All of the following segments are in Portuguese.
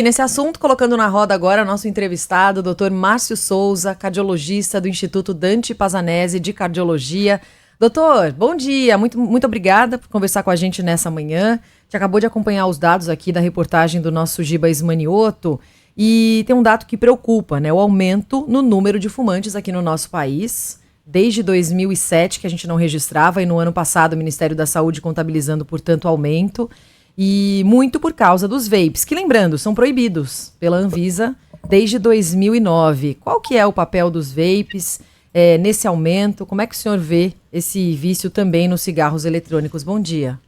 E nesse assunto, colocando na roda agora nosso entrevistado, o Dr. Márcio Souza, cardiologista do Instituto Dante Pazanese de Cardiologia. Doutor, bom dia, muito obrigada por conversar com a gente nessa manhã. A gente acabou de acompanhar os dados aqui da reportagem do nosso Giba Ismanioto e tem um dado que preocupa, né? O aumento no número de fumantes aqui no nosso país. Desde 2007 que a gente não registrava e no ano passado o Ministério da Saúde contabilizando, portanto, aumento. E muito por causa dos vapes, que lembrando, são proibidos pela Anvisa desde 2009. Qual que é o papel dos vapes nesse aumento? Como é que o senhor vê esse vício também nos cigarros eletrônicos? Bom dia.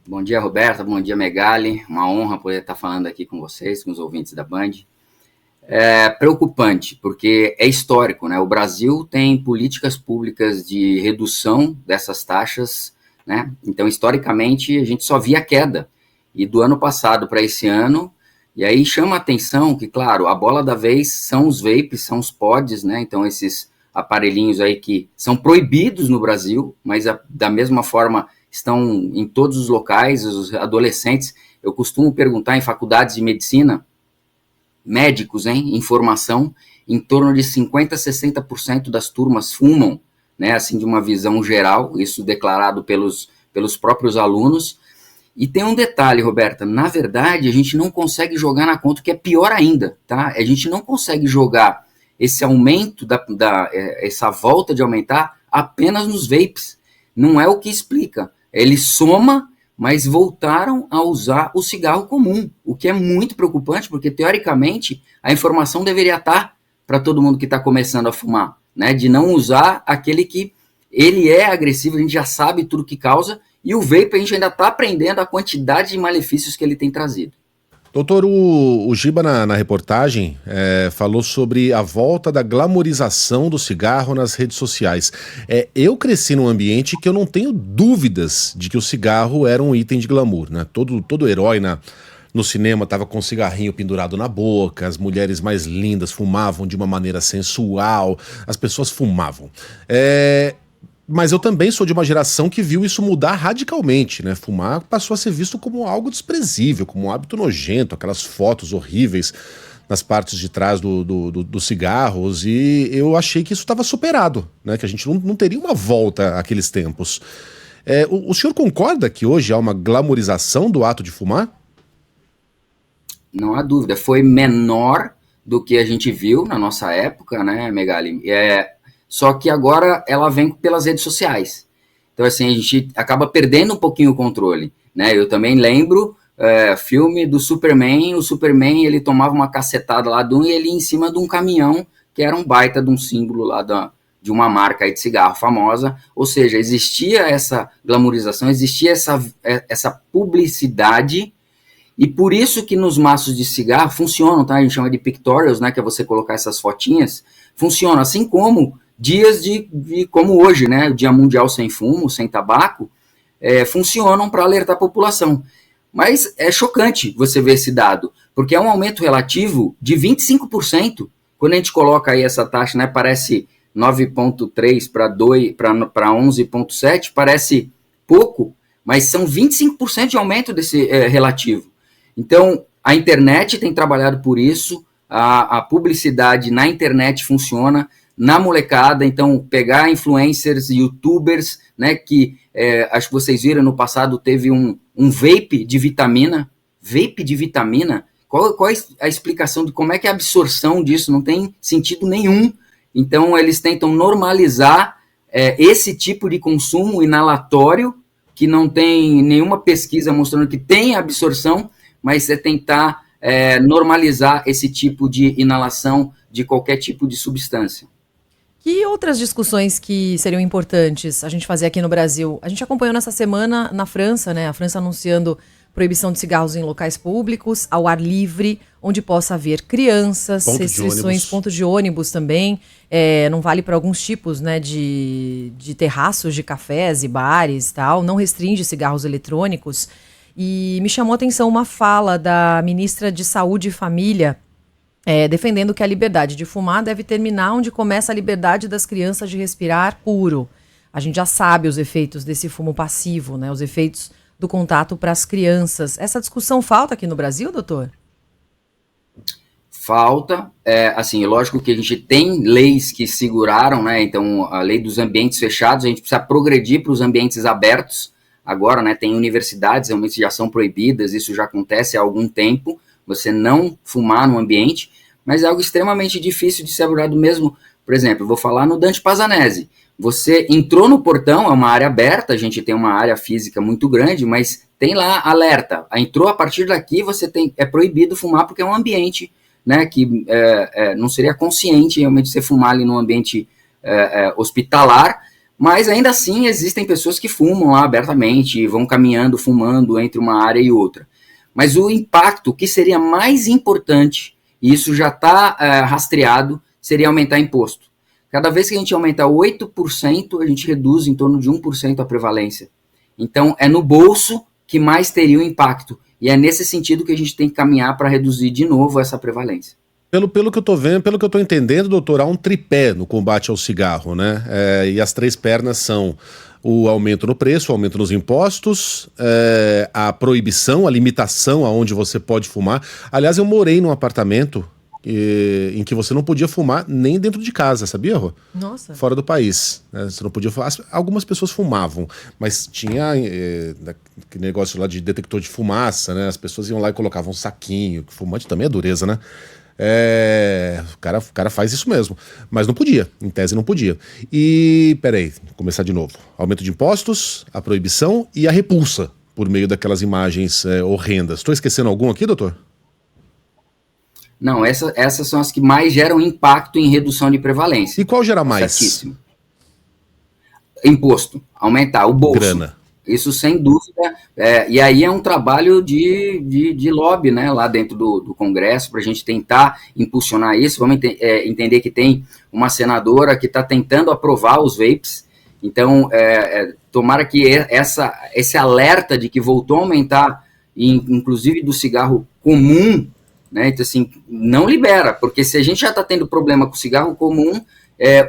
Bom dia, Roberta. Bom dia, Megali. Uma honra poder estar falando aqui com vocês, com os ouvintes da Band. É preocupante, porque é histórico, né? O Brasil tem políticas públicas de redução dessas taxas, né? Então, historicamente, a gente só via queda. E do ano passado para esse ano, e aí chama a atenção que, claro, a bola da vez são os vapes, são os pods, né? Então, esses aparelhinhos aí que são proibidos no Brasil, mas da mesma forma estão em todos os locais, os adolescentes. Eu costumo perguntar em faculdades de medicina, médicos, em formação, em torno de 50% a 60% das turmas fumam, né, assim, de uma visão geral, isso declarado pelos próprios alunos. E tem um detalhe, Roberta, na verdade, a gente não consegue jogar na conta, o que é pior ainda, tá? A gente não consegue jogar esse aumento, essa volta de aumentar apenas nos vapes. Não é o que explica. Ele soma, mas voltaram a usar o cigarro comum, o que é muito preocupante, porque, teoricamente, a informação deveria estar para todo mundo que está começando a fumar, né, de não usar aquele que ele é agressivo, a gente já sabe tudo que causa, e o vape a gente ainda está aprendendo a quantidade de malefícios que ele tem trazido. Doutor, o Giba na reportagem falou sobre a volta da glamorização do cigarro nas redes sociais. Eu cresci num ambiente que eu não tenho dúvidas de que o cigarro era um item de glamour, né? Todo herói no cinema estava com um cigarrinho pendurado na boca, as mulheres mais lindas fumavam de uma maneira sensual, as pessoas fumavam. Mas eu também sou de uma geração que viu isso mudar radicalmente, né? Fumar passou a ser visto como algo desprezível, como um hábito nojento, aquelas fotos horríveis nas partes de trás dos cigarros, e eu achei que isso estava superado, né? Que a gente não teria uma volta àqueles tempos. O senhor concorda que hoje há uma glamorização do ato de fumar? Não há dúvida, foi menor do que a gente viu na nossa época, né, Megali? Só que agora ela vem pelas redes sociais. Então, assim, a gente acaba perdendo um pouquinho o controle, né? Eu também lembro filme do Superman. O Superman, ele tomava uma cacetada lá e ele ia em cima de um caminhão, que era um baita de um símbolo lá de uma marca aí de cigarro famosa. Ou seja, existia essa glamorização, existia essa publicidade. E por isso que nos maços de cigarro funcionam, tá? A gente chama de pictorials, né? Que é você colocar essas fotinhas. Funciona, assim como dias como hoje, né? O Dia Mundial Sem Fumo, Sem Tabaco, funcionam para alertar a população. Mas é chocante você ver esse dado, porque é um aumento relativo de 25%. Quando a gente coloca aí essa taxa, né? Parece 9,3 para 11,7, parece pouco, mas são 25% de aumento desse relativo. Então, a internet tem trabalhado por isso, a publicidade na internet funciona, na molecada. Então, pegar influencers, youtubers, né, que acho que vocês viram no passado, teve um vape de vitamina. Vape de vitamina? Qual é a explicação de como é que é a absorção disso? Não tem sentido nenhum. Então, eles tentam normalizar esse tipo de consumo inalatório, que não tem nenhuma pesquisa mostrando que tem absorção, mas é tentar normalizar esse tipo de inalação de qualquer tipo de substância. Que outras discussões que seriam importantes a gente fazer aqui no Brasil? A gente acompanhou nessa semana na França, né? A França anunciando proibição de cigarros em locais públicos, ao ar livre, onde possa haver crianças, restrições, pontos de ônibus também. Não vale para alguns tipos, né, de terraços de cafés e bares e tal. Não restringe cigarros eletrônicos. E me chamou a atenção uma fala da ministra de Saúde e Família, defendendo que a liberdade de fumar deve terminar onde começa a liberdade das crianças de respirar puro. A gente já sabe os efeitos desse fumo passivo, né? Os efeitos do contato para as crianças. Essa discussão falta aqui no Brasil, doutor? Falta, assim, lógico que a gente tem leis que seguraram, né, então a lei dos ambientes fechados, a gente precisa progredir para os ambientes abertos, agora, né, tem universidades realmente já são proibidas, isso já acontece há algum tempo, você não fumar no ambiente, mas é algo extremamente difícil de ser abordado mesmo, por exemplo, vou falar no Dante Pazanese, você entrou no portão, é uma área aberta, a gente tem uma área física muito grande, mas tem lá alerta, entrou a partir daqui, é proibido fumar porque é um ambiente, né, que não seria consciente realmente você fumar ali no ambiente hospitalar, mas ainda assim existem pessoas que fumam lá abertamente e vão caminhando, fumando entre uma área e outra. Mas o impacto, que seria mais importante, e isso já está rastreado, seria aumentar imposto. Cada vez que a gente aumentar 8%, a gente reduz em torno de 1% a prevalência. Então, é no bolso que mais teria o impacto. E é nesse sentido que a gente tem que caminhar para reduzir de novo essa prevalência. Pelo que eu tô vendo, pelo que eu tô entendendo, doutor, há um tripé no combate ao cigarro, né? E as três pernas são o aumento no preço, o aumento nos impostos, a proibição, a limitação aonde você pode fumar. Aliás, eu morei num apartamento em que você não podia fumar nem dentro de casa, sabia, Rô? Nossa. Fora do país, né? Você não podia fumar. Algumas pessoas fumavam, mas tinha aquele negócio lá de detector de fumaça, né? As pessoas iam lá e colocavam um saquinho. Fumante também é dureza, né? O cara faz isso mesmo. Mas não podia, em tese não podia. E, peraí, vou começar de novo. Aumento de impostos, a proibição e a repulsa por meio daquelas imagens horrendas. Estou esquecendo algum aqui, doutor? Não, essas são as que mais geram impacto em redução de prevalência. E qual gera mais? Certíssimo. Imposto, aumentar o bolso. Grana. Isso sem dúvida. E aí é um trabalho de lobby, né, lá dentro do Congresso, para a gente tentar impulsionar isso. Vamos entender que tem uma senadora que está tentando aprovar os vapes. Então, tomara que esse alerta de que voltou a aumentar, inclusive do cigarro comum, né, então, assim, não libera, porque se a gente já está tendo problema com o cigarro comum,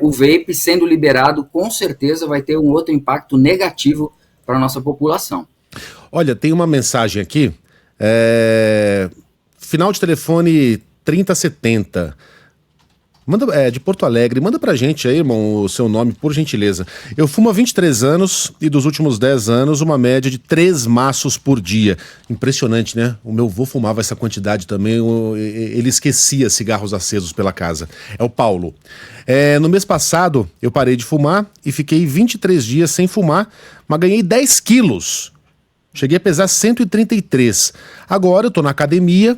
o vape sendo liberado, com certeza vai ter um outro impacto negativo para a nossa população. Olha, tem uma mensagem aqui, final de telefone 3070, de Porto Alegre. Manda pra gente aí, irmão, o seu nome, por gentileza. Eu fumo há 23 anos e dos últimos 10 anos uma média de 3 maços por dia. Impressionante, né? O meu avô fumava essa quantidade também, ele esquecia cigarros acesos pela casa. É o Paulo. No mês passado eu parei de fumar e fiquei 23 dias sem fumar, mas ganhei 10 quilos. Cheguei a pesar 133. Agora eu tô na academia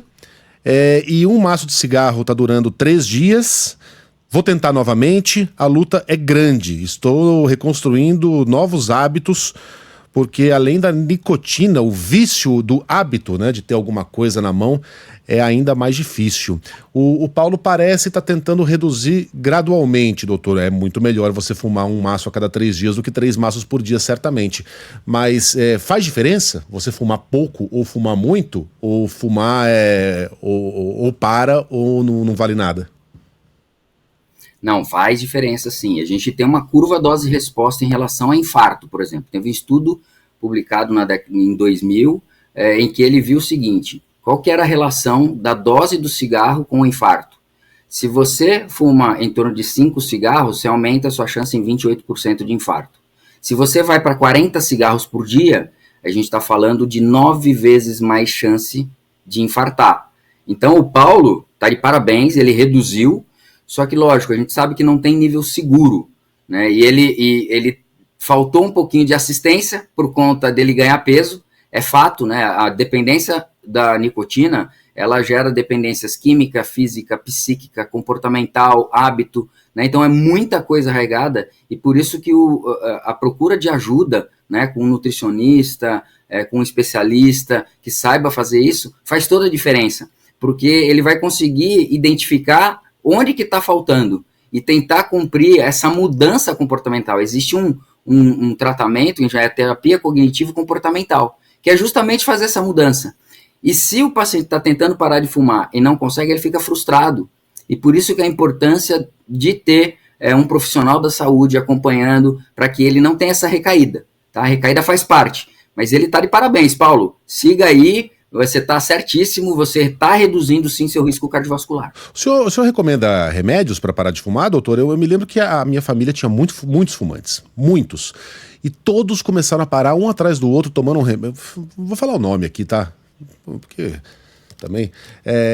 e um maço de cigarro tá durando 3 dias. Vou tentar novamente, a luta é grande. Estou reconstruindo novos hábitos, porque além da nicotina, o vício do hábito, né, de ter alguma coisa na mão, é ainda mais difícil. O Paulo parece estar tentando reduzir gradualmente, doutor. É muito melhor você fumar um maço a cada 3 dias do que 3 maços por dia, certamente. Mas faz diferença você fumar pouco ou fumar muito? Ou fumar ou para ou não vale nada? Não, faz diferença sim. A gente tem uma curva dose-resposta em relação a infarto, por exemplo. Teve um estudo publicado em 2000, em que ele viu o seguinte: qual que era a relação da dose do cigarro com o infarto? Se você fuma em torno de 5 cigarros, você aumenta a sua chance em 28% de infarto. Se você vai para 40 cigarros por dia, a gente está falando de 9 vezes mais chance de infartar. Então o Paulo está de parabéns, ele reduziu. Só que, lógico, a gente sabe que não tem nível seguro, né? E ele faltou um pouquinho de assistência por conta dele ganhar peso. É fato, né? A dependência da nicotina, ela gera dependências química, física, psíquica, comportamental, hábito, né? Então é muita coisa regada e por isso que a procura de ajuda, né, com um nutricionista, com um especialista que saiba fazer isso, faz toda a diferença, porque ele vai conseguir identificar onde que está faltando e tentar cumprir essa mudança comportamental. Existe um tratamento, já é terapia cognitivo-comportamental, que é justamente fazer essa mudança. E se o paciente está tentando parar de fumar e não consegue, ele fica frustrado. E por isso que a importância de ter um profissional da saúde acompanhando para que ele não tenha essa recaída. Tá? A recaída faz parte, Mas ele está de parabéns, Paulo. Siga aí, você está certíssimo, você está reduzindo sim seu risco cardiovascular. O senhor recomenda remédios para parar de fumar, doutor? Eu me lembro que a minha família tinha muitos fumantes, muitos. E todos começaram a parar um atrás do outro tomando um remédio. Vou falar o nome aqui, tá? Porque também.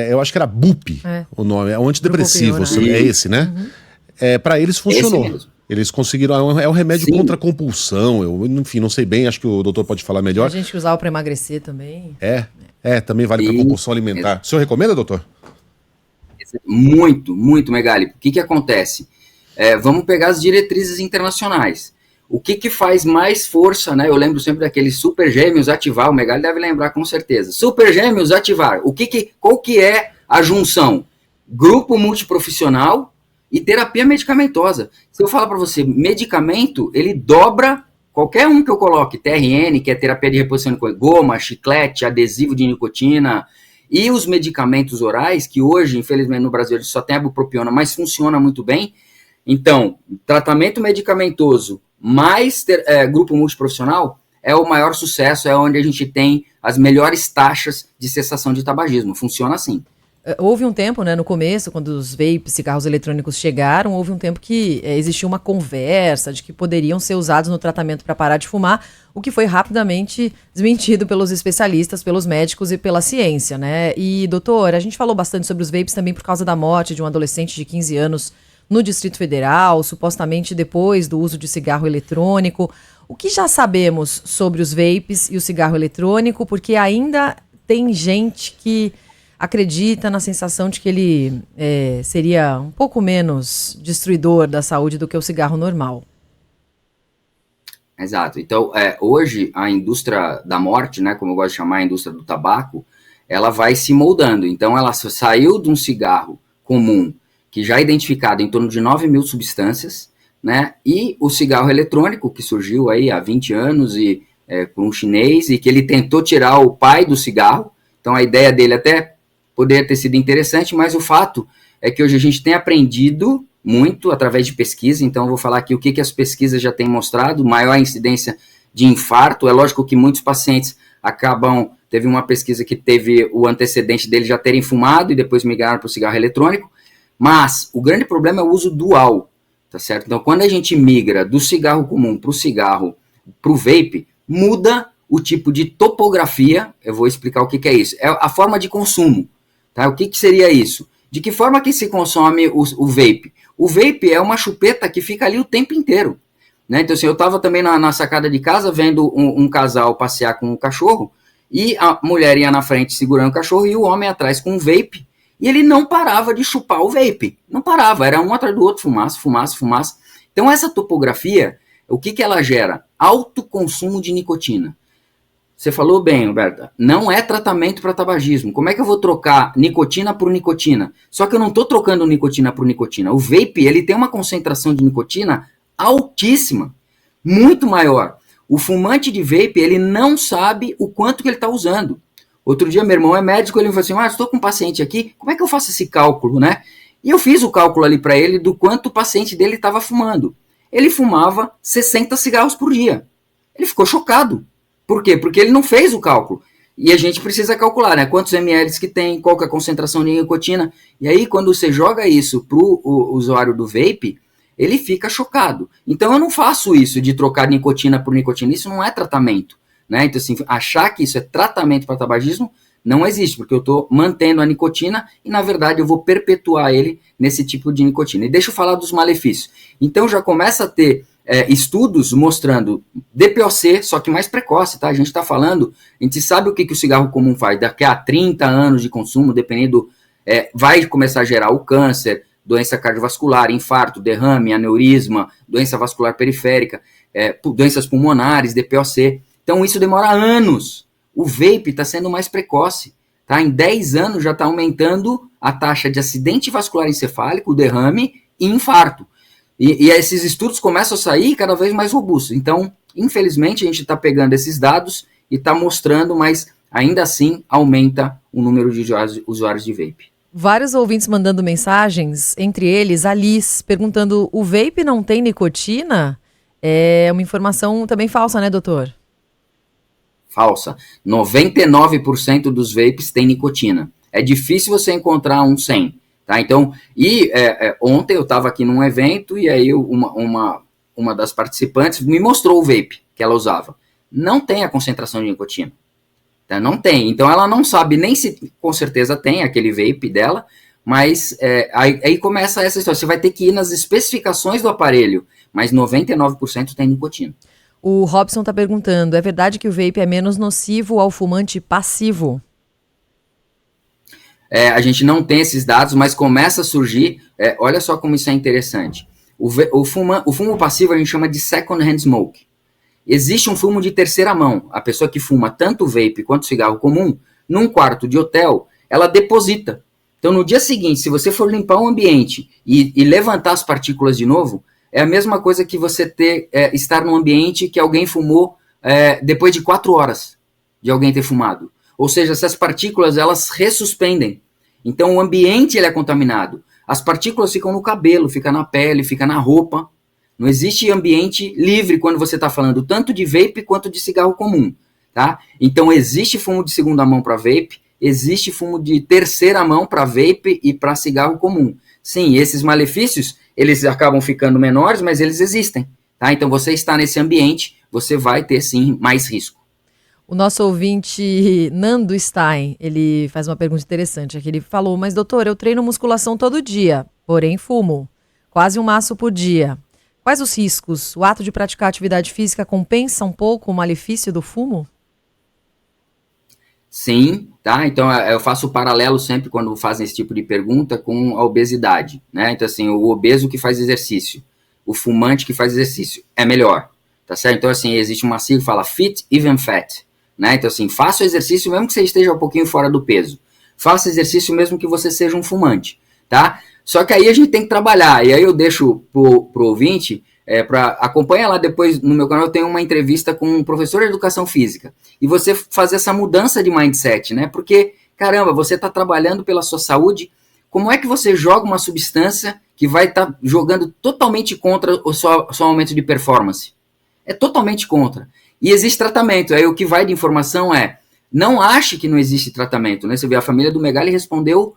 Eu acho que era BUP o nome, é um antidepressivo, é esse, né? Para eles funcionou. Eles conseguiram, é um remédio contra a compulsão, enfim, não sei bem, acho que o doutor pode falar melhor. A gente que usava para emagrecer também. Também vale para compulsão alimentar. O senhor recomenda, doutor? Muito, Megali. O que acontece? Vamos pegar as diretrizes internacionais. O que faz mais força, né? Eu lembro sempre daqueles super gêmeos ativar, o Megali deve lembrar com certeza. Super gêmeos ativar. Qual que é a junção? Grupo multiprofissional e terapia medicamentosa. Se eu falar para você, medicamento, ele dobra qualquer um que eu coloque, TRN, que é terapia de reposição de goma, chiclete, adesivo de nicotina, e os medicamentos orais, que hoje, infelizmente, no Brasil, só tem a bupropiona, mas funciona muito bem. Então, tratamento medicamentoso mais grupo multiprofissional é o maior sucesso, é onde a gente tem as melhores taxas de cessação de tabagismo. Funciona assim. Houve um tempo, né, no começo, quando os vapes, cigarros eletrônicos chegaram, houve um tempo que existia uma conversa de que poderiam ser usados no tratamento para parar de fumar, o que foi rapidamente desmentido pelos especialistas, pelos médicos e pela ciência, né? E, doutor, a gente falou bastante sobre os vapes também por causa da morte de um adolescente de 15 anos no Distrito Federal, supostamente depois do uso de cigarro eletrônico. O que já sabemos sobre os vapes e o cigarro eletrônico? Porque ainda tem gente que acredita na sensação de que ele seria um pouco menos destruidor da saúde do que o cigarro normal. Exato. Então, hoje, a indústria da morte, né, como eu gosto de chamar a indústria do tabaco, ela vai se moldando. Então, ela saiu de um cigarro comum, que já é identificado em torno de 9 mil substâncias, né, e o cigarro eletrônico, que surgiu aí há 20 anos por um chinês, e que ele tentou tirar o pai do cigarro. Então, a ideia dele até poderia ter sido interessante, mas o fato é que hoje a gente tem aprendido muito através de pesquisa. Então eu vou falar aqui o que as pesquisas já têm mostrado: maior incidência de infarto. É lógico que muitos pacientes teve uma pesquisa que teve o antecedente deles já terem fumado e depois migraram para o cigarro eletrônico, mas o grande problema é o uso dual, tá certo? Então quando a gente migra do cigarro comum para o vape, muda o tipo de topografia. Eu vou explicar o que é isso. É a forma de consumo. Tá? O que seria isso? De que forma que se consome o vape? O vape é uma chupeta que fica ali o tempo inteiro. Né? Então, assim, eu estava também na sacada de casa vendo um casal passear com um cachorro, e a mulher ia na frente segurando o cachorro e o homem atrás com um vape, e ele não parava de chupar o vape. Não parava, era um atrás do outro, fumaça. Então, essa topografia, o que ela gera? Alto consumo de nicotina. Você falou bem, Roberta, não é tratamento para tabagismo. Como é que eu vou trocar nicotina por nicotina? Só que eu não estou trocando nicotina por nicotina. O vape, ele tem uma concentração de nicotina altíssima, muito maior. O fumante de vape, ele não sabe o quanto que ele está usando. Outro dia, meu irmão é médico, ele me falou assim, estou com um paciente aqui, como é que eu faço esse cálculo, né? E eu fiz o cálculo ali para ele do quanto o paciente dele estava fumando. Ele fumava 60 cigarros por dia. Ele ficou chocado. Por quê? Porque ele não fez o cálculo. E a gente precisa calcular, né? Quantos ml que tem, qual que é a concentração de nicotina. E aí, quando você joga isso para o usuário do vape, ele fica chocado. Então, eu não faço isso de trocar nicotina por nicotina. Isso não é tratamento. Né? Então, assim, achar que isso é tratamento para tabagismo não existe, porque eu estou mantendo a nicotina e, na verdade, eu vou perpetuar ele nesse tipo de nicotina. E deixa eu falar dos malefícios. Então, já começa a ter estudos mostrando DPOC, só que mais precoce, tá? A gente está falando, a gente sabe o que o cigarro comum faz, daqui a 30 anos de consumo, dependendo, vai começar a gerar o câncer, doença cardiovascular, infarto, derrame, aneurisma, doença vascular periférica, doenças pulmonares, DPOC. Então isso demora anos. O vape está sendo mais precoce, tá? Em 10 anos já está aumentando a taxa de acidente vascular encefálico, derrame e infarto. E esses estudos começam a sair cada vez mais robustos. Então, infelizmente, a gente está pegando esses dados e está mostrando, mas ainda assim aumenta o número de usuários de vape. Vários ouvintes mandando mensagens, entre eles a Liz, perguntando, o vape não tem nicotina? É uma informação também falsa, né, doutor? falsa. 99% dos vapes tem nicotina. É difícil você encontrar um sem, tá? Então, ontem eu estava aqui num evento e aí uma das participantes me mostrou o vape que ela usava. Não tem a concentração de nicotina. Tá? Não tem. Então, ela não sabe nem se com certeza tem aquele vape dela, mas aí começa essa história. Você vai ter que ir nas especificações do aparelho, mas 99% tem nicotina. O Robson está perguntando, é verdade que o vape é menos nocivo ao fumante passivo? A gente não tem esses dados, mas começa a surgir, olha só como isso é interessante. O fumo passivo a gente chama de second hand smoke. Existe um fumo de terceira mão. A pessoa que fuma tanto vape quanto cigarro comum, num quarto de hotel, ela deposita. Então, no dia seguinte, se você for limpar o ambiente e levantar as partículas de novo, é a mesma coisa que você estar num ambiente que alguém fumou depois de 4 horas de alguém ter fumado. Ou seja, essas partículas, elas ressuspendem. Então, o ambiente ele é contaminado. As partículas ficam no cabelo, ficam na pele, ficam na roupa. Não existe ambiente livre quando você está falando tanto de vape quanto de cigarro comum. Tá? Então, existe fumo de segunda mão para vape, existe fumo de terceira mão para vape e para cigarro comum. Sim, esses malefícios, eles acabam ficando menores, mas eles existem. Tá? Então, você está nesse ambiente, você vai ter, sim, mais risco. O nosso ouvinte, Nando Stein, ele faz uma pergunta interessante. Aqui ele falou, mas doutor, eu treino musculação todo dia, porém fumo. Quase um maço por dia. Quais os riscos? O ato de praticar atividade física compensa um pouco o malefício do fumo? Sim, tá? Então eu faço o paralelo sempre quando fazem esse tipo de pergunta com a obesidade, né? Então assim, o obeso que faz exercício, o fumante que faz exercício é melhor, tá certo? Então assim, existe uma sigla que fala fit even fat, né? Então assim, faça o exercício mesmo que você esteja um pouquinho fora do peso. Faça exercício mesmo que você seja um fumante, tá? Só que aí a gente tem que trabalhar, e aí eu deixo pro ouvinte, acompanha lá depois no meu canal, eu tenho uma entrevista com um professor de educação física, e você fazer essa mudança de mindset, né? Porque, caramba, você está trabalhando pela sua saúde, como é que você joga uma substância que vai estar jogando totalmente contra o seu aumento de performance? É totalmente contra. E existe tratamento, aí o que vai de informação não ache que não existe tratamento, né? Você vê, a família do Megali respondeu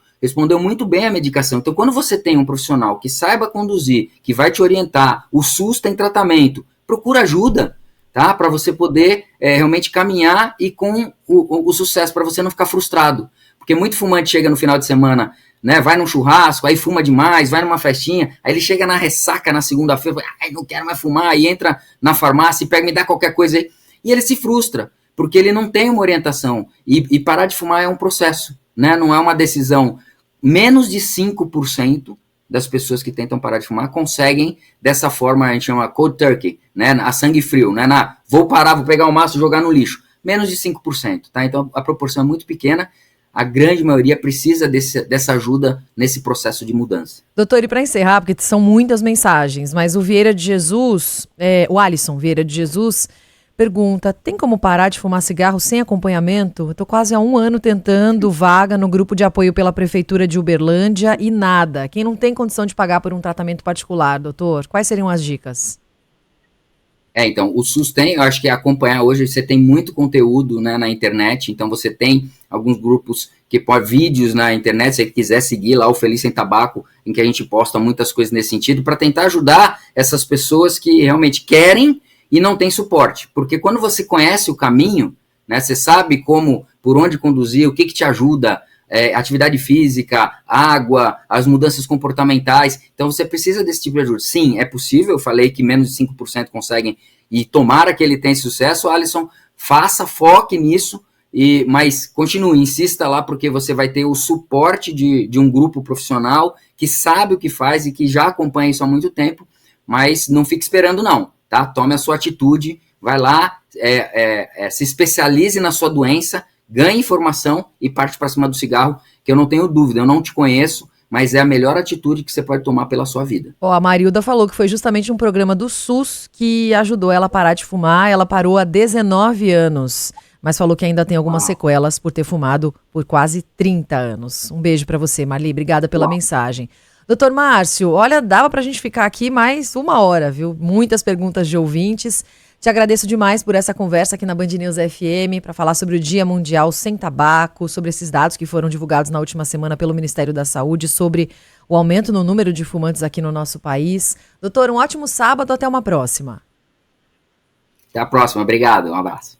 muito bem a medicação. Então, quando você tem um profissional que saiba conduzir, que vai te orientar, o SUS tem tratamento, procura ajuda, tá? Para você poder realmente caminhar e com o sucesso, para você não ficar frustrado. Porque muito fumante chega no final de semana, né? Vai num churrasco, aí fuma demais, vai numa festinha, aí ele chega na ressaca na segunda-feira, não quero mais fumar, e entra na farmácia e me dá qualquer coisa aí, e ele se frustra, porque ele não tem uma orientação. E parar de fumar é um processo, né? Não é uma decisão. Menos de 5% das pessoas que tentam parar de fumar conseguem, dessa forma, a gente chama cold turkey, né? A sangue frio, né? Vou parar, vou pegar o maço e jogar no lixo. Menos de 5%, tá? Então a proporção é muito pequena, a grande maioria precisa dessa ajuda nesse processo de mudança. Doutor, e para encerrar, porque são muitas mensagens, mas o Vieira de Jesus, o Alisson Vieira de Jesus, pergunta, tem como parar de fumar cigarro sem acompanhamento? Eu tô quase há 1 ano tentando vaga no grupo de apoio pela Prefeitura de Uberlândia e nada. Quem não tem condição de pagar por um tratamento particular, doutor, quais seriam as dicas? Então, o SUS tem, eu acho que acompanhar hoje, você tem muito conteúdo, né, na internet, então você tem alguns grupos que vídeos na internet, se você quiser seguir lá o Feliz Sem Tabaco, em que a gente posta muitas coisas nesse sentido, para tentar ajudar essas pessoas que realmente querem e não tem suporte, porque quando você conhece o caminho, né, você sabe por onde conduzir, o que te ajuda, atividade física, água, as mudanças comportamentais, então você precisa desse tipo de ajuda. Sim, é possível, eu falei que menos de 5% conseguem, e tomara que ele tenha sucesso, Alisson, foque nisso, mas continue, insista lá, porque você vai ter o suporte de um grupo profissional que sabe o que faz e que já acompanha isso há muito tempo, mas não fique esperando não. Tá? Tome a sua atitude, vai lá, se especialize na sua doença, ganhe informação e parte para cima do cigarro, que eu não tenho dúvida, eu não te conheço, mas é a melhor atitude que você pode tomar pela sua vida. A Marilda falou que foi justamente um programa do SUS que ajudou ela a parar de fumar, ela parou há 19 anos, mas falou que ainda tem algumas sequelas por ter fumado por quase 30 anos. Um beijo para você, Marli, obrigada pela mensagem. Doutor Márcio, olha, dava pra gente ficar aqui mais 1 hora, viu? Muitas perguntas de ouvintes. Te agradeço demais por essa conversa aqui na Band News FM para falar sobre o Dia Mundial Sem Tabaco, sobre esses dados que foram divulgados na última semana pelo Ministério da Saúde, sobre o aumento no número de fumantes aqui no nosso país. Doutor, um ótimo sábado, até uma próxima. Até a próxima, obrigado, um abraço.